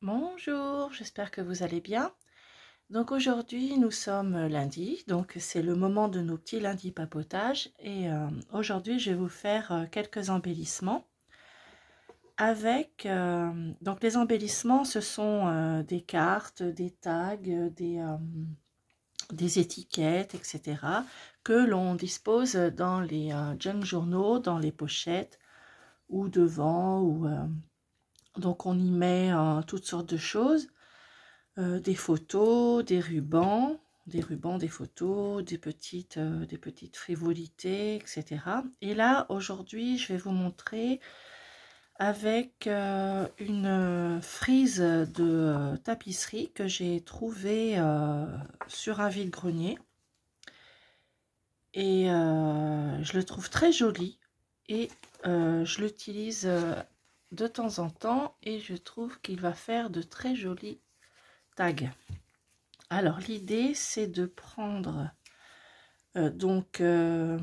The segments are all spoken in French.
Bonjour, j'espère que vous allez bien. Donc aujourd'hui nous sommes lundi, donc c'est le moment de nos petits lundis papotage et aujourd'hui je vais vous faire quelques embellissements avec, donc les embellissements ce sont des cartes, des tags, des étiquettes, etc. que l'on dispose dans les junk journaux, dans les pochettes ou devant, ou donc on y met toutes sortes de choses. Des photos, des rubans, des photos, des petites frivolités, etc. Et là, aujourd'hui, je vais vous montrer avec une frise de tapisserie que j'ai trouvée sur un vide-grenier. Et je le trouve très joli et je l'utilise de temps en temps et je trouve qu'il va faire de très jolis tags. Alors l'idée c'est de prendre le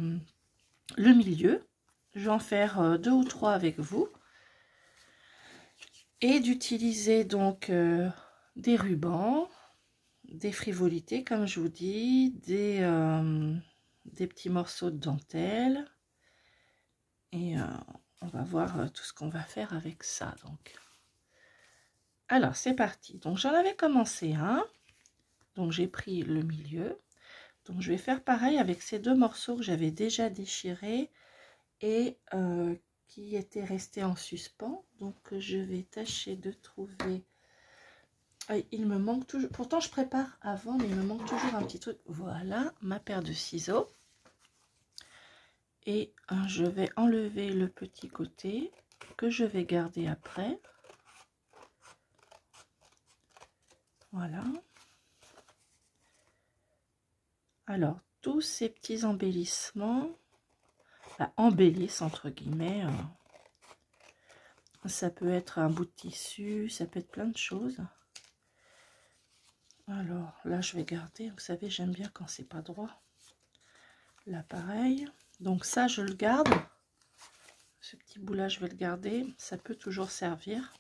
milieu, je vais en faire 2 ou 3 avec vous et d'utiliser donc des rubans, des frivolités comme je vous dis, des petits morceaux de dentelle et on va voir tout ce qu'on va faire avec ça. Donc alors c'est parti. Donc j'en avais commencé un, donc j'ai pris le milieu. Donc je vais faire pareil avec ces 2 morceaux que j'avais déjà déchirés et qui étaient restés en suspens. Donc je vais tâcher de trouver. Il me manque toujours, pourtant je prépare avant, mais il me manque toujours un petit truc. Voilà ma paire de ciseaux. Et je vais enlever le petit côté que je vais garder après. Voilà. Alors tous ces petits embellissements embellissent entre guillemets. Ça peut être un bout de tissu, ça peut être plein de choses. Alors là je vais garder, vous savez j'aime bien quand c'est pas droit. Là pareil, donc ça je le garde. Ce petit bout là je vais le garder, ça peut toujours servir.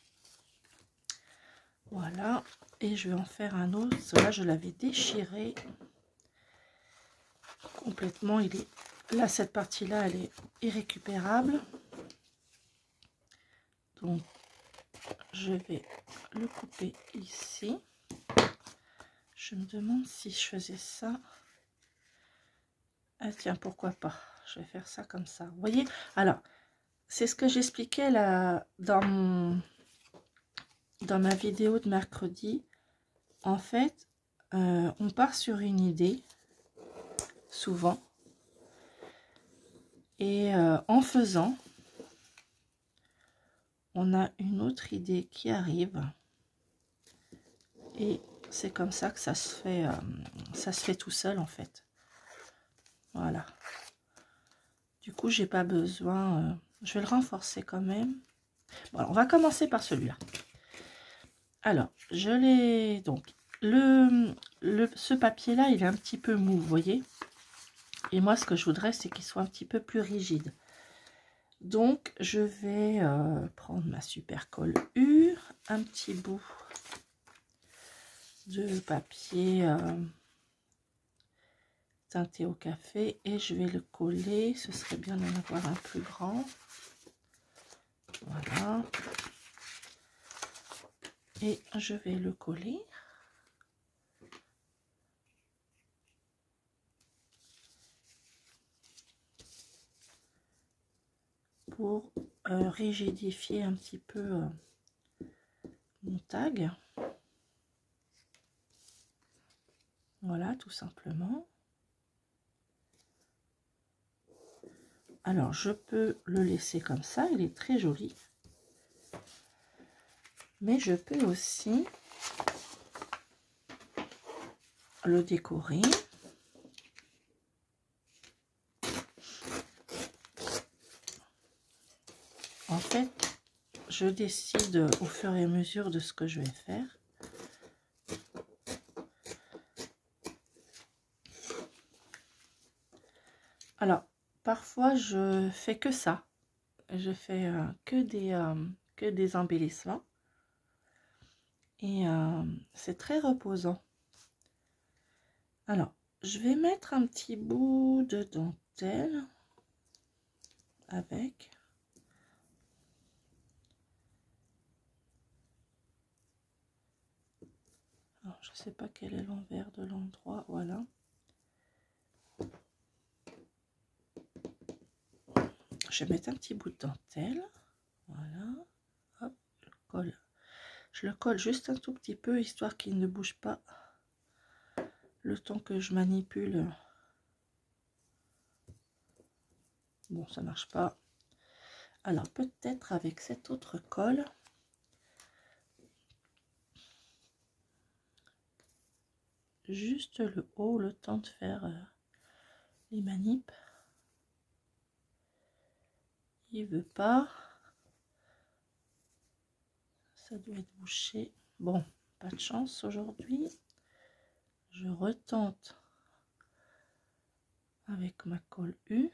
Voilà, et je vais en faire un autre. Là je l'avais déchiré complètement, il est là, cette partie là elle est irrécupérable. Donc je vais le couper ici. Je me demande si je faisais ça. Ah tiens, pourquoi pas, je vais faire ça comme ça, vous voyez. Alors c'est ce que j'expliquais là dans ma vidéo de mercredi. En fait on part sur une idée souvent et en faisant on a une autre idée qui arrive et c'est comme ça que ça se fait tout seul en fait. Voilà, du coup j'ai pas besoin, je vais le renforcer quand même. Bon, alors, on va commencer par celui-là. Alors je l'ai donc ce papier là il est un petit peu mou, vous voyez, et moi ce que je voudrais c'est qu'il soit un petit peu plus rigide. Donc je vais prendre ma super colle U, un petit bout de papier teinté au café et je vais le coller. Ce serait bien d'en avoir un plus grand. Voilà. Et je vais le coller. Pour rigidifier un petit peu mon tag. Voilà, tout simplement. Alors, je peux le laisser comme ça, il est très joli. Mais je peux aussi le décorer. En fait, je décide au fur et à mesure de ce que je vais faire. Alors, parfois, je fais que ça. Je fais que des embellissements. et c'est très reposant. Alors, je vais mettre un petit bout de dentelle avec. Alors, je ne sais pas quel est l'envers de l'endroit, voilà. Je vais mettre un petit bout de dentelle, voilà. Hop, je le colle. Je le colle juste un tout petit peu, histoire qu'il ne bouge pas le temps que je manipule. Bon, ça marche pas. Alors, peut-être avec cette autre colle. Juste le haut, le temps de faire les manips. Il veut pas. Ça doit être bouché. Bon, pas de chance aujourd'hui. Je retente avec ma colle U.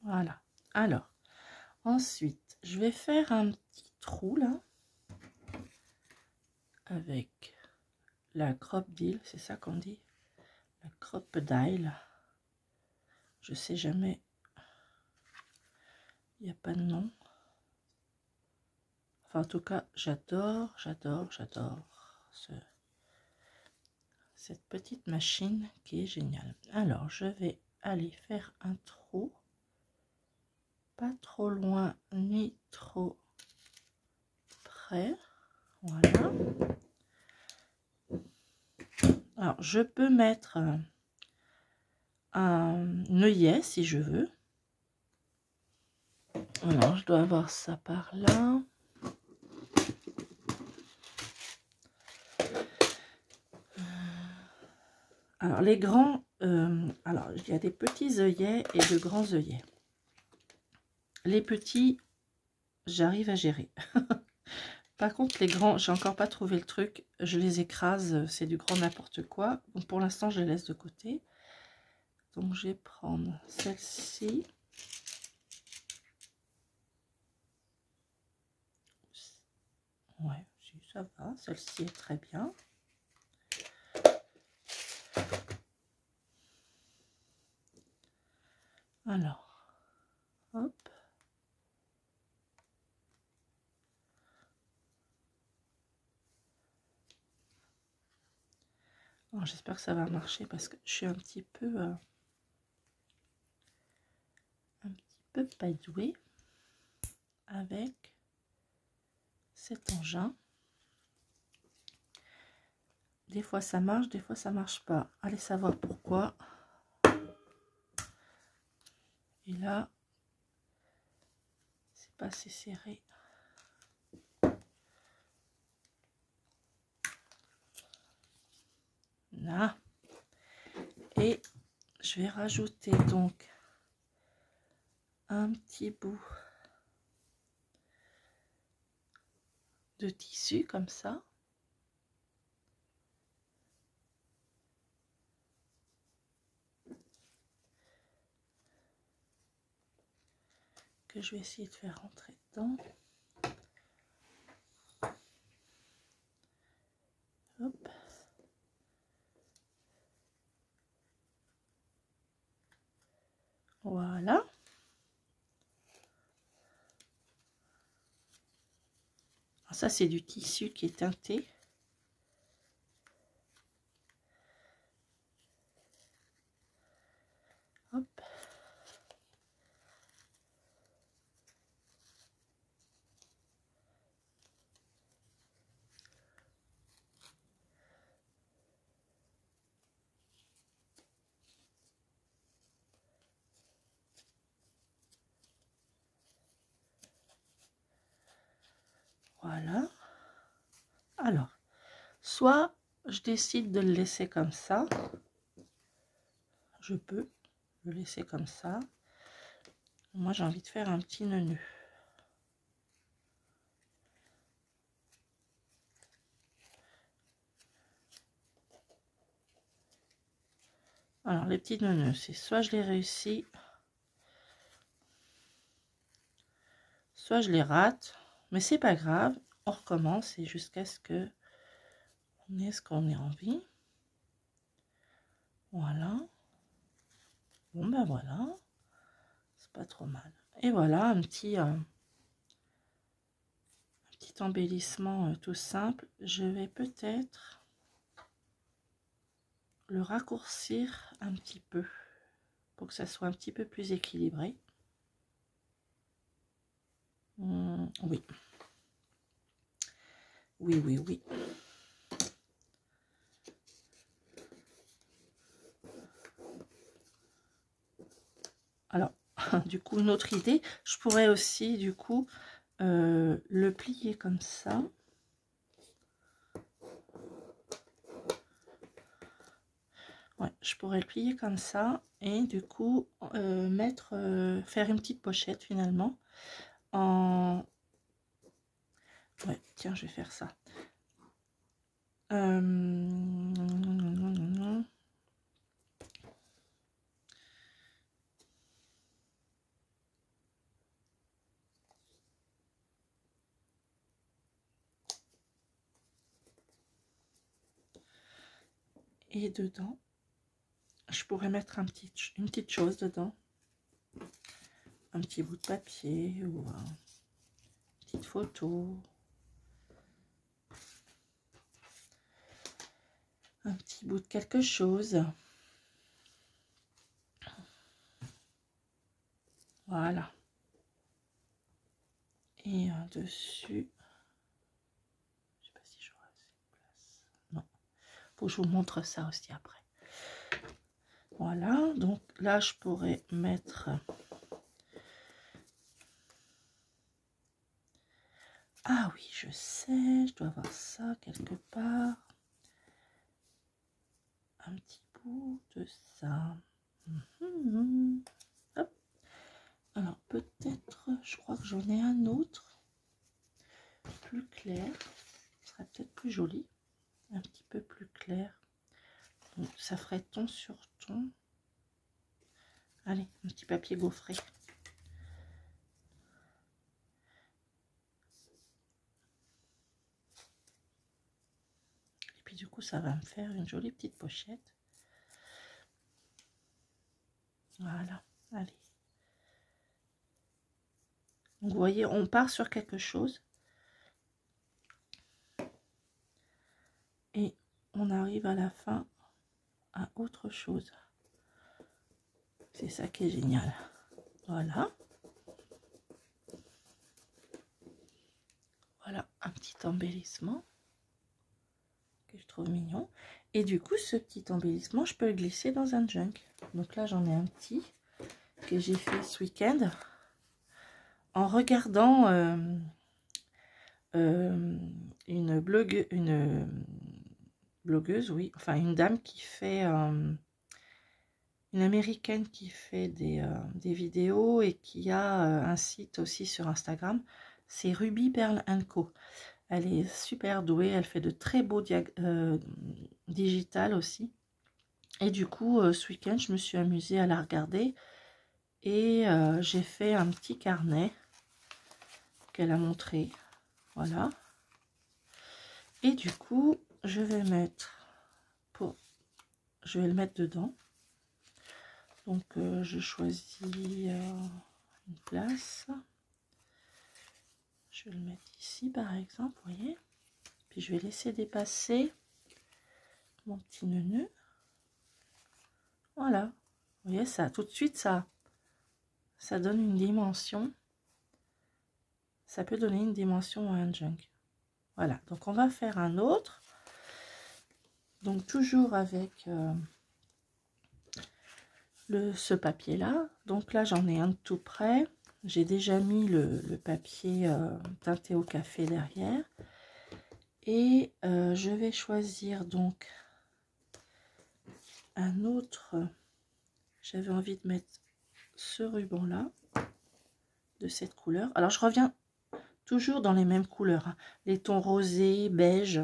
Voilà. Alors, ensuite, je vais faire un petit trou là avec la crocodile, c'est ça qu'on dit, la crocodile. Je sais jamais, il n'y a pas de nom. Enfin, en tout cas, j'adore cette petite machine qui est géniale. Alors, je vais aller faire un trou, pas trop loin ni trop près. Voilà. Alors, je peux mettre un œillet si je veux. Alors, je dois avoir ça par là. Alors, les grands, alors il y a des petits œillets et de grands œillets. Les petits, j'arrive à gérer. Par contre, les grands, j'ai encore pas trouvé le truc. Je les écrase, c'est du grand n'importe quoi. Donc, pour l'instant, je les laisse de côté. Donc, je vais prendre celle-ci. Ouais, ça va. Celle-ci est très bien. Alors, hop. J'espère que ça va marcher parce que je suis un petit peu pas douée avec cet engin. Des fois ça marche, des fois ça marche pas. Allez savoir pourquoi. Et là, c'est pas assez serré. Là. Et je vais rajouter donc un petit bout de tissu comme ça. Que je vais essayer de faire rentrer dedans. Hop. Voilà. Alors ça, c'est du tissu qui est teinté. Hop. Voilà. Alors, soit je décide de le laisser comme ça. Je peux le laisser comme ça. Moi, j'ai envie de faire un petit nœud. Alors les petits nœuds, c'est soit je les réussis, soit je les rate, mais c'est pas grave, on recommence et jusqu'à ce que on ait ce qu'on ait envie. Voilà. Bon ben voilà, c'est pas trop mal. Et voilà un petit embellissement tout simple. Je vais peut-être le raccourcir un petit peu pour que ça soit un petit peu plus équilibré. Oui. Oui, oui, oui. Alors, du coup, une autre idée, je pourrais aussi, du coup, le plier comme ça. Ouais, je pourrais le plier comme ça et du coup, faire une petite pochette finalement. Ouais, tiens, je vais faire ça. Et dedans, je pourrais mettre une petite chose dedans. Un petit bout de papier ou une petite photo. Un petit bout de quelque chose. Voilà. Et dessus, je sais pas si j'aurai assez de place. Non. Faut que je vous montre ça aussi après. Voilà. Donc là, je pourrais mettre... Ah oui, je sais, je dois avoir ça quelque part. Un petit bout de ça. Hop. Alors peut-être, je crois que j'en ai un autre plus clair. Ce serait peut-être plus joli. Un petit peu plus clair. Donc, ça ferait ton sur ton. Allez, un petit papier gaufré. Et puis du coup, ça va me faire une jolie petite pochette. Voilà, allez. Donc, vous voyez, on part sur quelque chose. Et on arrive à la fin à autre chose. C'est ça qui est génial. Voilà. Voilà un petit embellissement que je trouve mignon. Et du coup, ce petit embellissement, je peux le glisser dans un junk. Donc là, j'en ai un petit que j'ai fait ce week-end en regardant une blogueuse, oui, enfin une dame qui fait, une américaine qui fait des vidéos et qui a un site aussi sur Instagram. C'est Ruby Pearl & Co. Elle est super douée, elle fait de très beaux digital aussi. Et du coup, ce week-end, je me suis amusée à la regarder et j'ai fait un petit carnet qu'elle a montré. Voilà. Et du coup, je vais le mettre dedans. Donc, je choisis une place. Je vais le mettre ici, par exemple, vous voyez. Puis, je vais laisser dépasser mon petit nœud. Voilà. Vous voyez, ça, tout de suite, ça donne une dimension. Ça peut donner une dimension à un junk. Voilà. Donc, on va faire un autre. Donc, toujours avec... ce papier là. Donc là j'en ai un de tout près, j'ai déjà mis le papier teinté au café derrière et je vais choisir donc un autre. J'avais envie de mettre ce ruban là de cette couleur. Alors je reviens toujours dans les mêmes couleurs, hein. Les tons rosés, beige,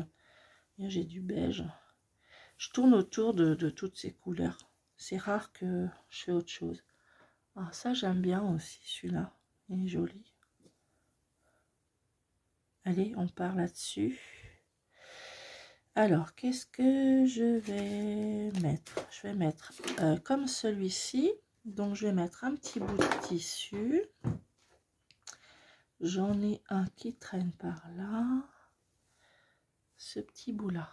j'ai du beige. Je tourne autour de toutes ces couleurs. C'est rare que je fais autre chose. Ah, ça j'aime bien aussi, celui-là. Il est joli. Allez, on part là-dessus. Alors, qu'est-ce que je vais mettre? Je vais mettre comme celui-ci. Donc, je vais mettre un petit bout de tissu. J'en ai un qui traîne par là. Ce petit bout-là.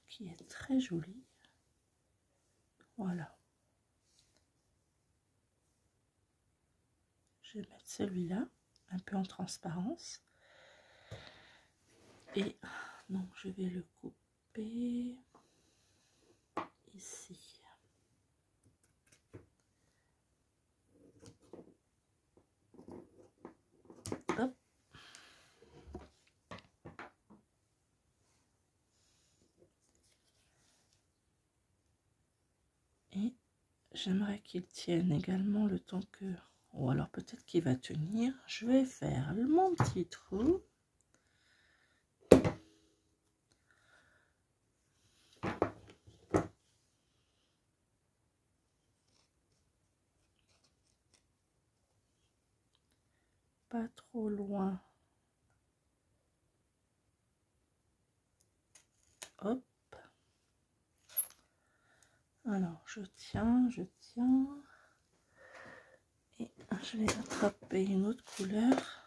Qui est très joli. Voilà. Je vais mettre celui-là, un peu en transparence. Et donc, je vais le couper ici. Hop. Et j'aimerais qu'il tienne également le temps que... Ou alors peut-être qu'il va tenir. Je vais faire mon petit trou. Pas trop loin. Hop. Alors, je tiens. Et je vais attraper une autre couleur.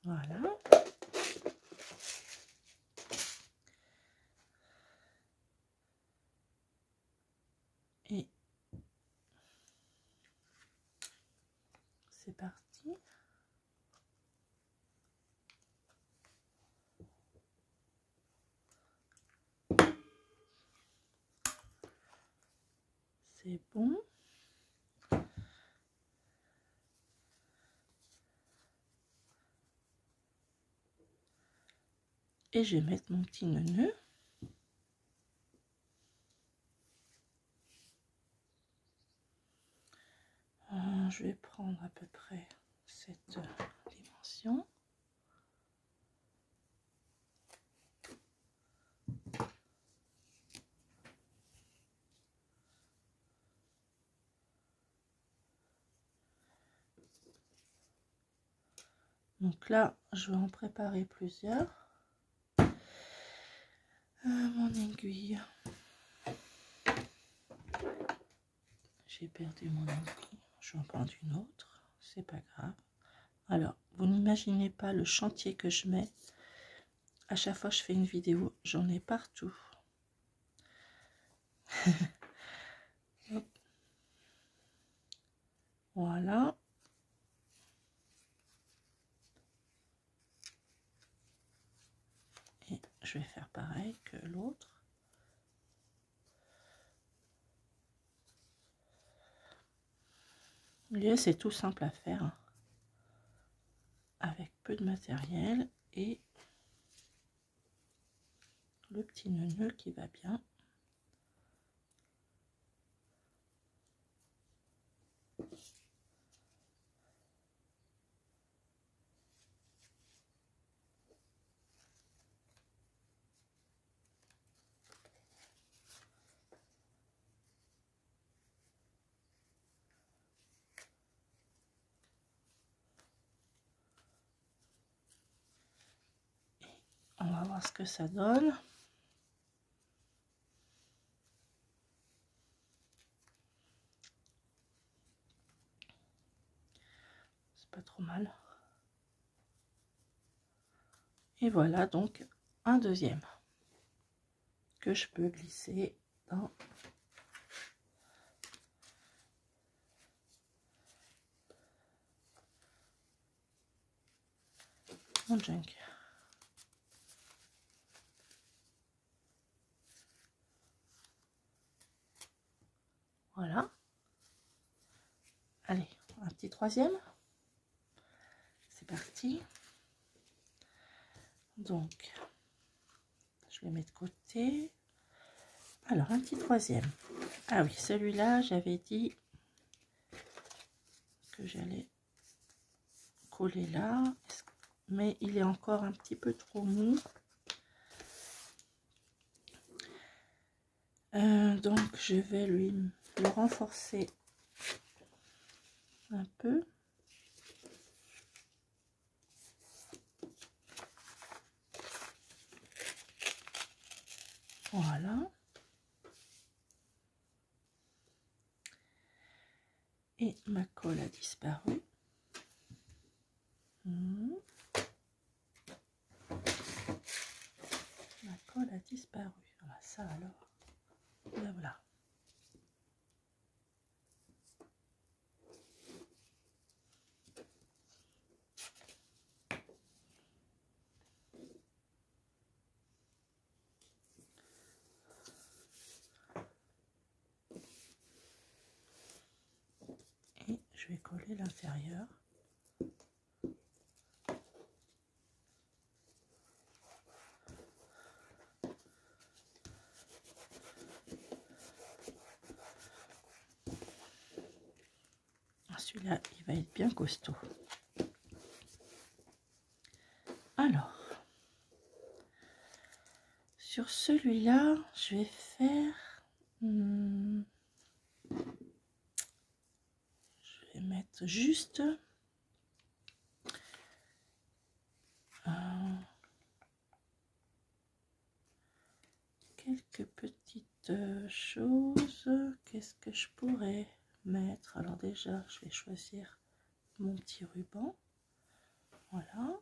Voilà. Et c'est parti. C'est bon. Et je vais mettre mon petit nœud. Je vais prendre à peu près cette dimension. Donc là, je vais en préparer plusieurs. Mon aiguille. J'ai perdu mon aiguille. Je vais en prendre une autre. C'est pas grave. Alors, vous n'imaginez pas le chantier que je mets. À chaque fois que je fais une vidéo, j'en ai partout. Hop. Voilà. Et je vais faire pareil que l'autre. C'est tout simple à faire, hein, avec peu de matériel et le petit nœud qui va bien. On va voir ce que ça donne. C'est pas trop mal. Et voilà donc un deuxième que je peux glisser dans mon junk. Voilà. Allez, un petit troisième. C'est parti. Donc, je le mets de côté. Alors, un petit troisième. Ah oui, celui-là, j'avais dit que j'allais coller là, mais il est encore un petit peu trop mou. Donc, je vais le renforcer un peu. Voilà. Et ma colle a disparu. Ma colle a disparu. Voilà, ça alors. Et voilà. Et je vais coller l'intérieur. Celui-là, il va être bien costaud. Alors, sur celui-là, je vais faire... je vais mettre juste... quelques petites choses. Qu'est-ce que je pourrais mettre? Alors déjà, je vais choisir mon petit ruban. Voilà.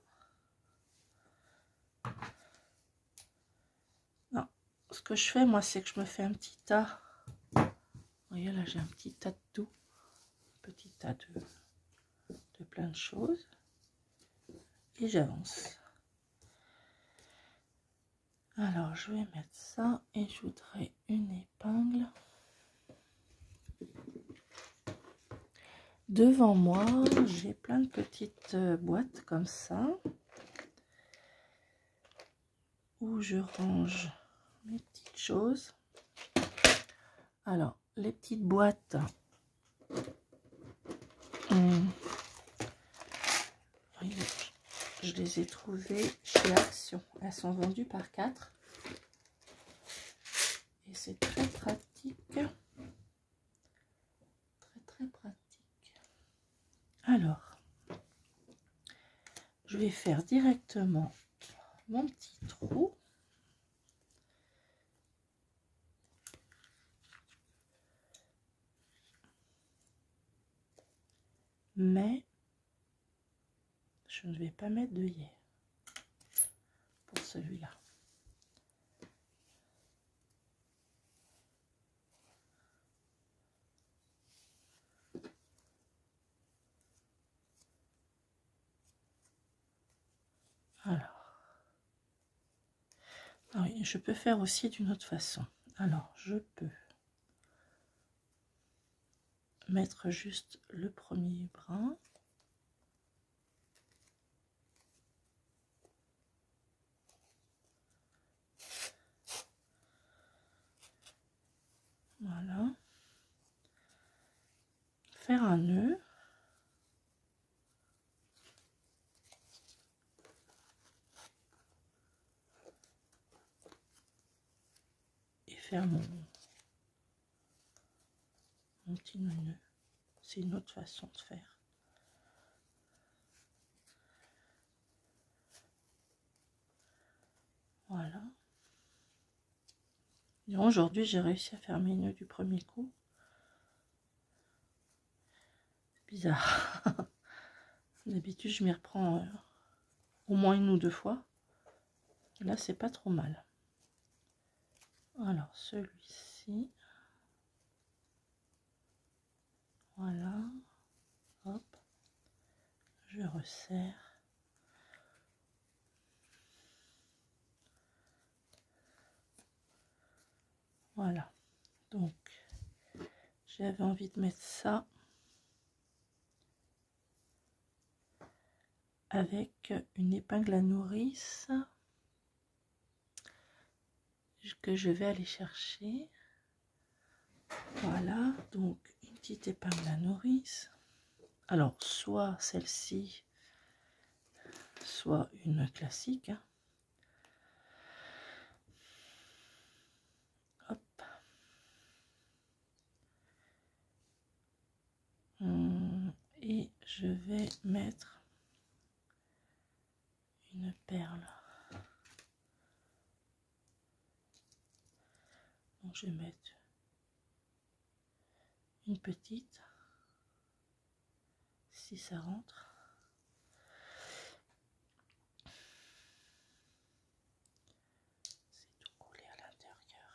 Non, ce que je fais, moi, c'est que je me fais un petit tas. Vous voyez, là, j'ai un petit tas de tout. Un petit tas de plein de choses. Et j'avance. Alors, je vais mettre ça et je voudrais une épingle. Devant moi, j'ai plein de petites boîtes comme ça, où je range mes petites choses. Alors, les petites boîtes, je les ai trouvées chez Action. Elles sont vendues par 4. Et c'est très pratique. Très pratique. Alors, je vais faire directement mon petit trou. Mais je ne vais pas mettre d'œillet pour celui-là. Alors, ah oui, je peux faire aussi d'une autre façon. Alors, je peux mettre juste le premier brin. Voilà. Faire un nœud. Et faire mon petit nœud. C'est une autre façon de faire. Voilà. Et aujourd'hui, j'ai réussi à faire mes nœuds du premier coup. C'est bizarre. D'habitude, je m'y reprends au moins 1 ou 2 fois. Là, c'est pas trop mal. Alors, celui-ci. Voilà. Hop. Je resserre. Voilà. Donc, j'avais envie de mettre ça avec une épingle à nourrice. que je vais aller chercher. Voilà, donc une petite épingle à nourrice. Alors, soit celle-ci, soit une classique. Hein. Hop. Et je vais mettre une perle. Donc, je vais mettre une petite, si ça rentre. C'est tout collé à l'intérieur.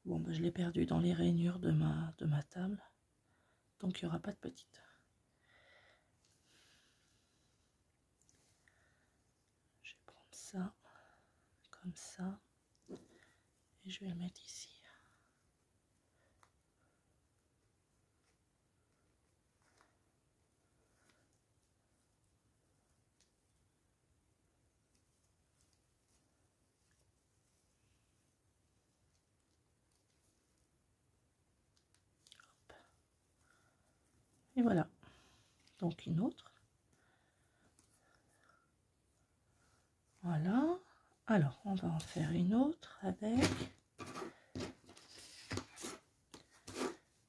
Bon, ben, je l'ai perdu dans les rainures de ma table. Donc, il n'y aura pas de petite. Je vais prendre ça, comme ça. Et je vais le mettre ici. Hop. Et voilà. Donc une autre. Voilà. Alors, on va en faire une autre avec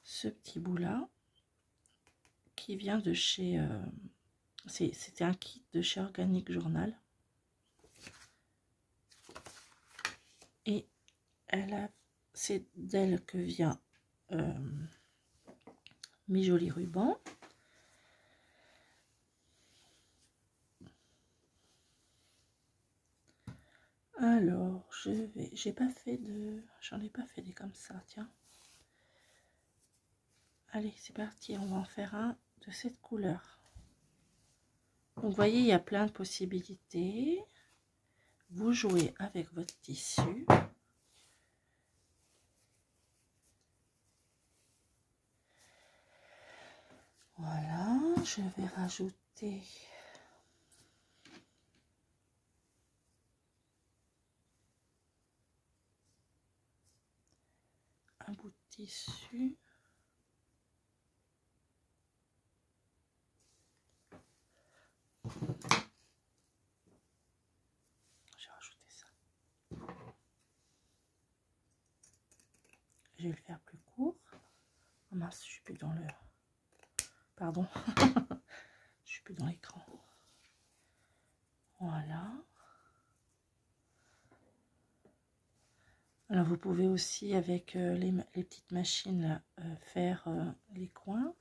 ce petit bout-là qui vient de chez... c'était un kit de chez Organic Journal. Et c'est d'elle que vient mes jolis rubans. Alors, j'en ai pas fait des comme ça, tiens. Allez, c'est parti, on va en faire un de cette couleur. Donc, vous voyez, il y a plein de possibilités. Vous jouez avec votre tissu. Voilà, je vais rajouter un bout de tissu. Je vais rajouter ça. Je vais le faire plus court. Oh mince, je suis plus dans le... Pardon. Je suis plus dans l'écran. Voilà. Alors vous pouvez aussi avec les petites machines là, faire les coins.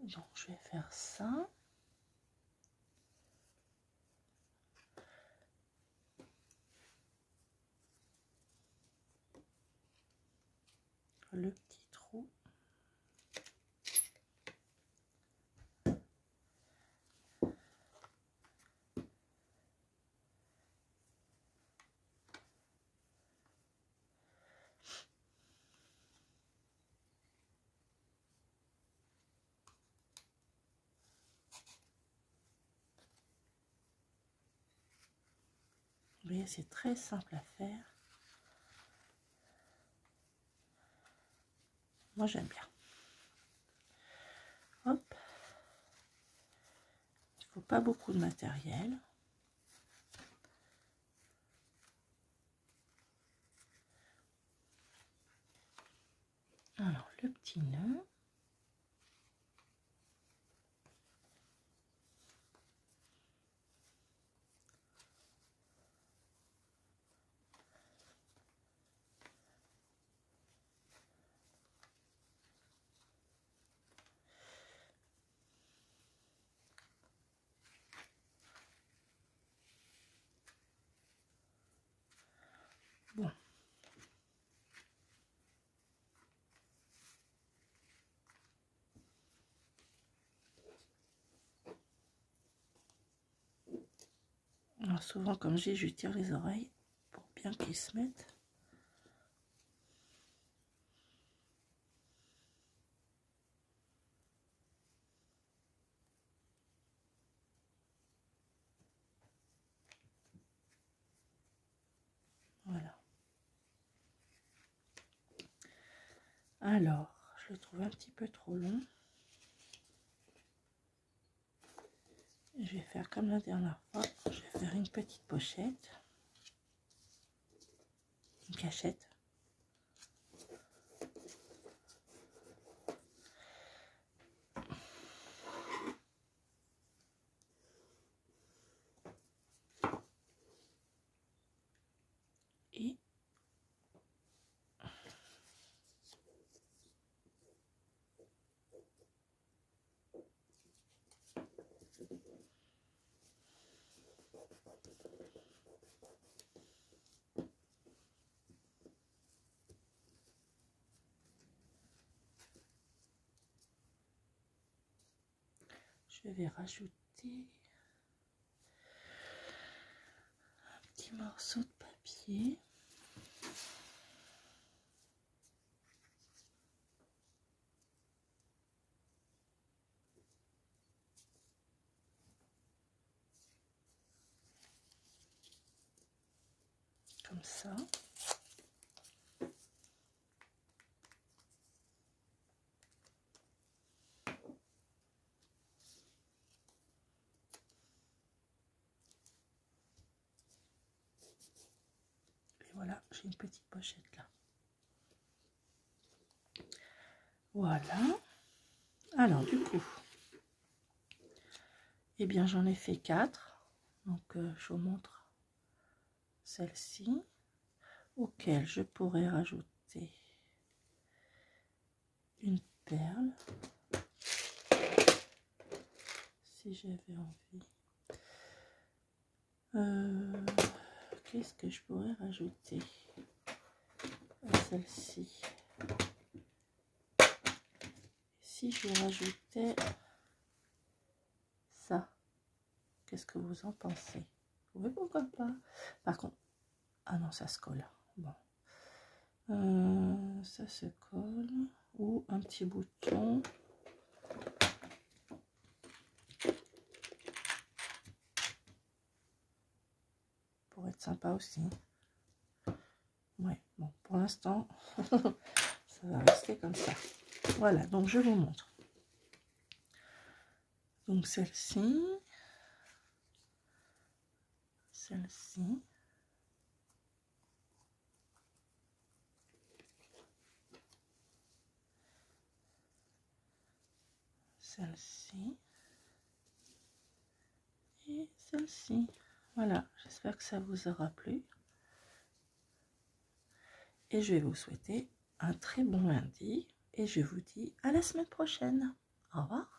Donc je vais faire ça. Le petit trou. Vous voyez, c'est très simple à faire. Moi, j'aime bien. Hop. Il ne faut pas beaucoup de matériel. Alors, le petit nœud. Bon. Alors souvent, comme je lui tire les oreilles pour bien qu'ils se mettent. Alors, je le trouve un petit peu trop long. Je vais faire comme la dernière fois. Je vais faire une petite pochette. Une cachette. Et je vais rajouter un petit morceau de papier. Comme ça. Et voilà, j'ai une petite pochette là. Voilà. Alors du coup, eh bien j'en ai fait 4. Donc je vous montre celle-ci, auquel je pourrais rajouter une perle si j'avais envie. Qu'est-ce que je pourrais rajouter à celle-ci? Si je rajoutais ça, qu'est-ce que vous en pensez? Oui, pourquoi pas? Par contre, ah non, ça se colle. Bon, ça se colle. Ou un petit bouton. Pour être sympa aussi. Ouais, bon, pour l'instant, ça va rester comme ça. Voilà, donc je vous montre. Donc celle-ci, celle-ci, celle-ci et celle-ci. Voilà, j'espère que ça vous aura plu. Et je vais vous souhaiter un très bon lundi. Et je vous dis à la semaine prochaine. Au revoir.